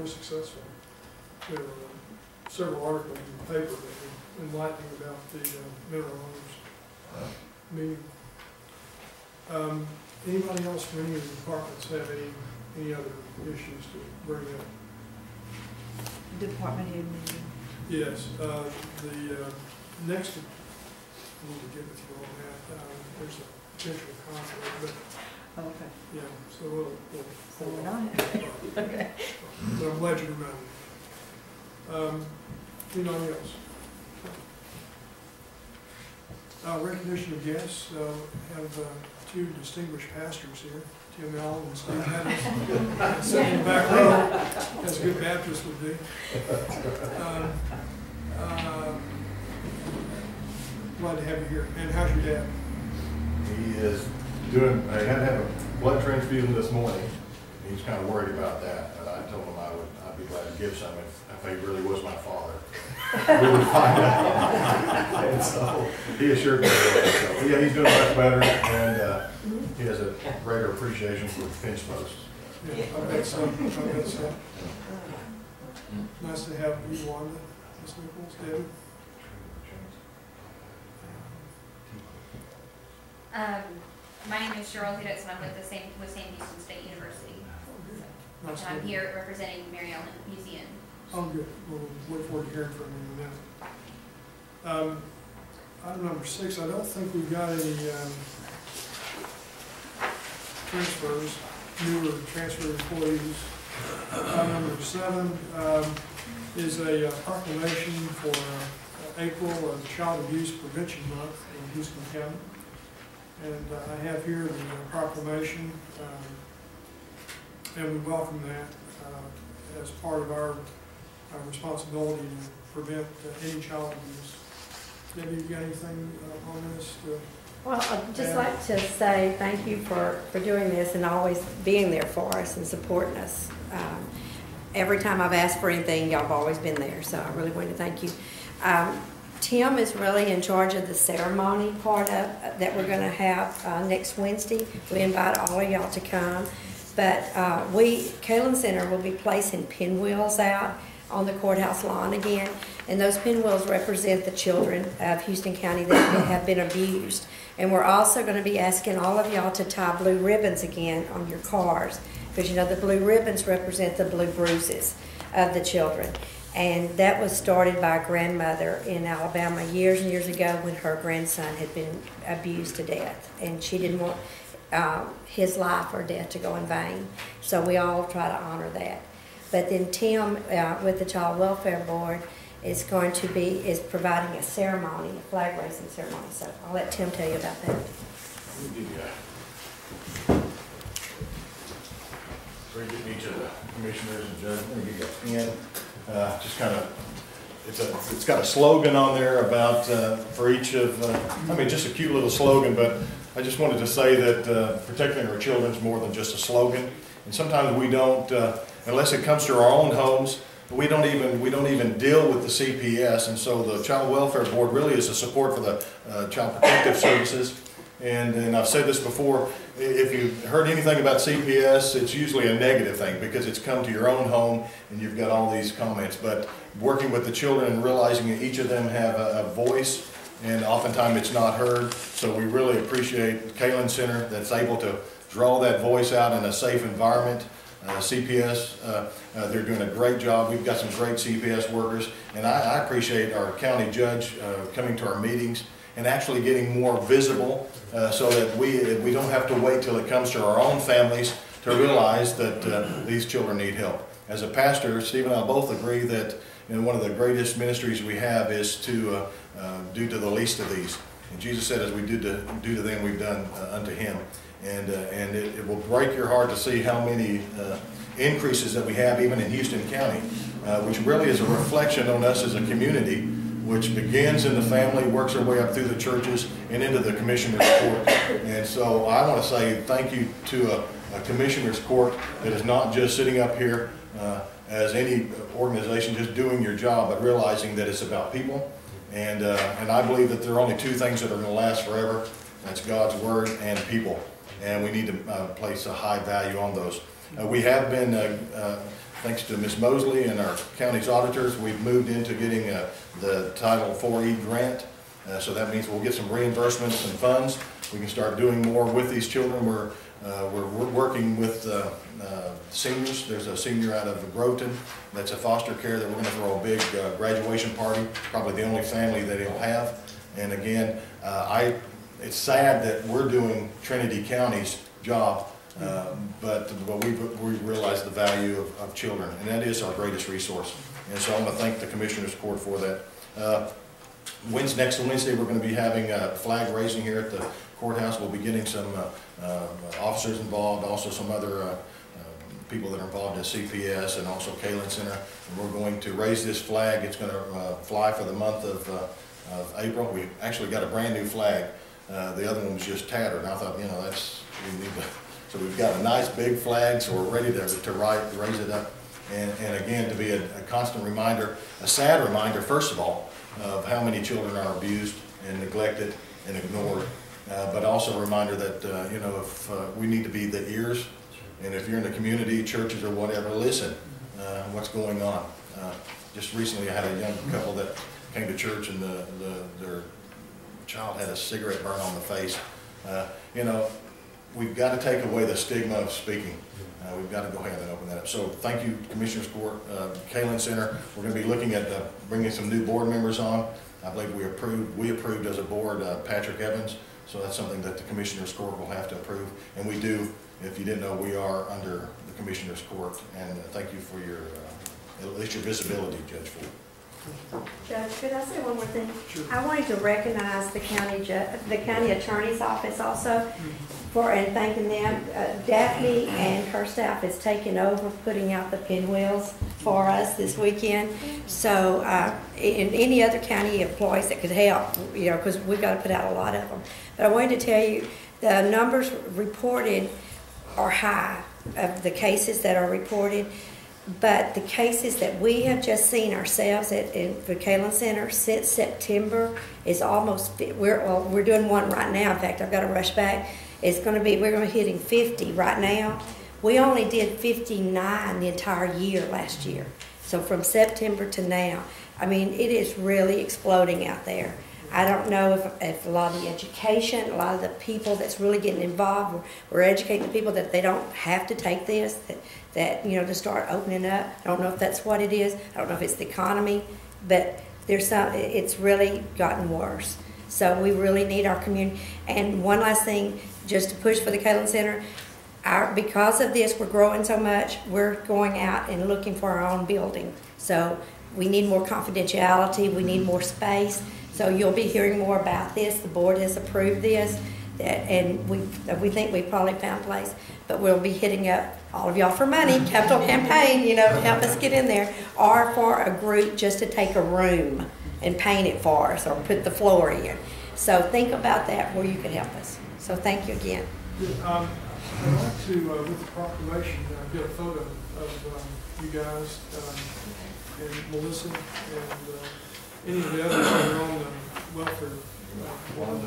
very successful. There were several articles in the paper that were enlightening about the mineral owners meeting. Anybody else from any of the departments have any other issues to bring up? Department head meeting. Yes, the next, I need to get with you on that. There's a potential conflict, but Oh, okay. yeah, so we'll So we're hold not. on. Okay. But I'm glad you reminded me. Anybody else? Recognition of guests. Have two distinguished pastors here, Tim Allen and Steve Hedges, sitting in the back row, as a good Baptist would be. Glad to have you here. And how's your dad? He is doing, I had to have a blood transfusion this morning. He's kind of worried about that, but I told him I'd be glad to give some if he really was my father. We would find out. And so he assured me of that. So yeah, he's doing much better, and he has a greater appreciation for fence posts. Yeah, I bet so. I bet so. Nice to have you, Wanda, Ms. Nichols, David. My name is Cheryl Huditz, and I'm with Sam Houston State University. Nice to And I'm meet you. here representing Mary Ellen Museum. Oh, good. We'll look forward to hearing from you in a minute. Item number 6, I don't think we've got any transfers, newer transfer employees. Item number 7 is a proclamation for April of Child Abuse Prevention Month in Houston County. And I have here the proclamation, and we welcome that as part of our responsibility to prevent any child abuse. Debbie, you got anything on this? Well, I'd just like to say thank you for doing this and always being there for us and supporting us. Every time I've asked for anything, y'all have always been there, so I really want to thank you. Tim is really in charge of the ceremony part of that we're going to have next Wednesday. We invite all of y'all to come. But Kaylin Center will be placing pinwheels out on the courthouse lawn again. And those pinwheels represent the children of Houston County that have been abused. And we're also going to be asking all of y'all to tie blue ribbons again on your cars. Because you know the blue ribbons represent the blue bruises of the children. And that was started by a grandmother in Alabama years and years ago when her grandson had been abused to death. And she didn't want his life or death to go in vain. So we all try to honor that. But then Tim, with the Child Welfare Board, is providing a ceremony, a flag raising ceremony. So I'll let Tim tell you about that. Great to meet the commissioners and judges. Let me give you a pen. Just kind of, it's got a slogan on there about for each of, just a cute little slogan, but I just wanted to say that protecting our children is more than just a slogan. And sometimes we don't, unless it comes to our own homes, we don't even deal with the CPS. And so the Child Welfare Board really is a support for the Child Protective Services. And I've said this before, if you've heard anything about CPS, it's usually a negative thing because it's come to your own home and you've got all these comments. But working with the children and realizing that each of them have a voice, and oftentimes it's not heard. So we really appreciate Kaylin Center that's able to draw that voice out in a safe environment. CPS, they're doing a great job. We've got some great CPS workers, and I appreciate our county judge coming to our meetings and actually getting more visible so that we don't have to wait till it comes to our own families to realize that these children need help. As a pastor, Steve and I both agree that one of the greatest ministries we have is to do to the least of these. And Jesus said, as we do to them, we've done unto him. And it will break your heart to see how many increases that we have even in Houston County, which really is a reflection on us as a community, which begins in the family, works our way up through the churches and into the commissioner's court. And so I want to say thank you to a commissioner's court that is not just sitting up here as any organization just doing your job, but realizing that it's about people. And I believe that there are only two things that are going to last forever. That's God's word and people. And we need to place a high value on those. We have been thanks to Ms. Mosley and our county's auditors, we've moved into getting the Title 4E grant. So that means we'll get some reimbursements and funds. We can start doing more with these children. We're working with seniors. There's a senior out of Groveton that's a foster care that we're going to throw a big graduation party, probably the only family that he'll have. And again, it's sad that we're doing Trinity County's job, but we realize the value of children, and that is our greatest resource. And so I want to thank the Commissioners Court for that. Next Wednesday, we're going to be having a flag raising here at the courthouse. We'll be getting some officers involved, also some other people that are involved in CPS and also Kalin Center. And we're going to raise this flag. It's going to fly for the month of April. We actually got a brand new flag. The other one was just tattered. And I thought, you know, we need to. So we've got a nice big flag, so we're ready to raise it up. And again, to be a constant reminder, a sad reminder, first of all, of how many children are abused and neglected and ignored, but also a reminder that, you know, if we need to be the ears, and if you're in the community, churches or whatever, listen what's going on. Just recently I had a young couple that came to church and their child had a cigarette burn on the face. You know, we've got to take away the stigma of speaking. We've got to go ahead and open that up. So thank you, Commissioners Court, Kalin Center. We're going to be looking at bringing some new board members on. I believe we approved as a board Patrick Evans. So that's something that the Commissioners Court will have to approve. And we do, if you didn't know, we are under the Commissioners Court. And thank you for your, at least your visibility, Judge Ford. Judge, could I say one more thing? Sure. I wanted to recognize the county attorney's office also and thanking them. Daphne and her staff has taken over putting out the pinwheels for us this weekend. So, and any other county employees that could help, you know, because we've got to put out a lot of them. But I wanted to tell you, the numbers reported are high of the cases that are reported. But the cases that we have just seen ourselves at the Kalin Center since September is almost, we're doing one right now. In fact, I've got to rush back. We're going to be hitting 50 right now. We only did 59 the entire year last year. So from September to now, I mean, it is really exploding out there. I don't know if a lot of the education, a lot of the people that's really getting involved, we're educating the people that they don't have to take this, that you know, to start opening up. I don't know if that's what it is. I don't know if it's the economy, but it's really gotten worse. So we really need our community. And one last thing, just to push for the Kalin Center, because of this, we're growing so much, we're going out and looking for our own building. So we need more confidentiality, we need more space. So you'll be hearing more about this. The board has approved this, and we think we probably found a place. But we'll be hitting up all of y'all for money, capital campaign, you know, to help us get in there, or for a group just to take a room and paint it for us, or put the floor in. So think about that, where you can help us. So thank you again. I'd like to, with the proclamation, get a photo of you guys and Melissa and any of the others that are on the welfare board.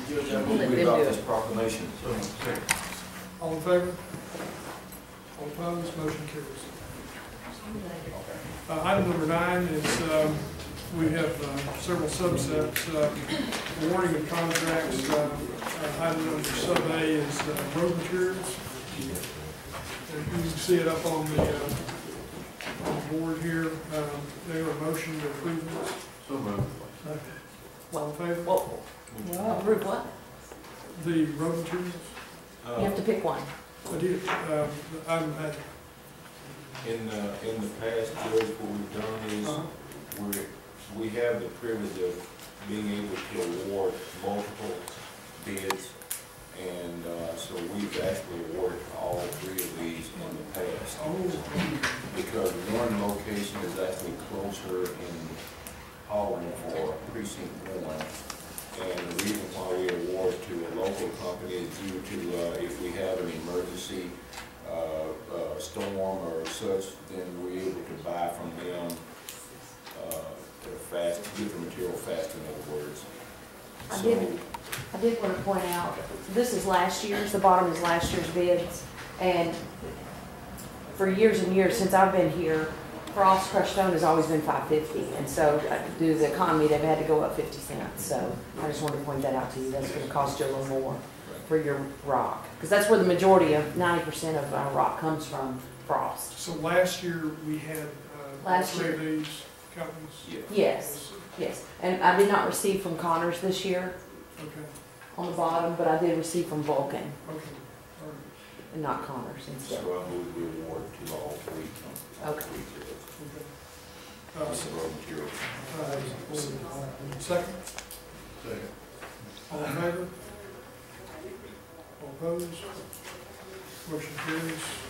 Judge, I move we adopt this proclamation. All in favor? All opposed? Motion carries. Item number 9 is we have several subsets. Awarding of contracts. Item number sub A is road materials. And you can see it up on the board here. There a motion to approve this. So moved. All in favor? Well, approve what? The road materials. You have to pick one. I did. Item A. In the past, Judge, what we've done is we have the privilege of being able to award multiple bids, and so we've actually awarded all 3 of these in the past. Because one location is actually closer in Holland for precinct 1, and the reason why we award to a local company is due to if we have an emergency storm or such, then we're able to buy from them get the material fast, in other words. I did want to point out, this is last year's, the bottom is last year's bids, and for years and years, since I've been here, frost crushed stone has always been $5.50, and so due to the economy, they've had to go up 50 cents. So I just wanted to point that out to you. That's going to cost you a little more for your rock, because that's where the majority of 90% of our rock comes from, frost. So last year, we had Last three year. of these companies? Yeah. Yes, yes. And I did not receive from Connors this year Okay, on the bottom, but I did receive from Vulcan okay, all right, and not Connors instead. So I move we award to all three. Okay. okay. That's the raw material. Second? All in favor? All opposed? Motion carries.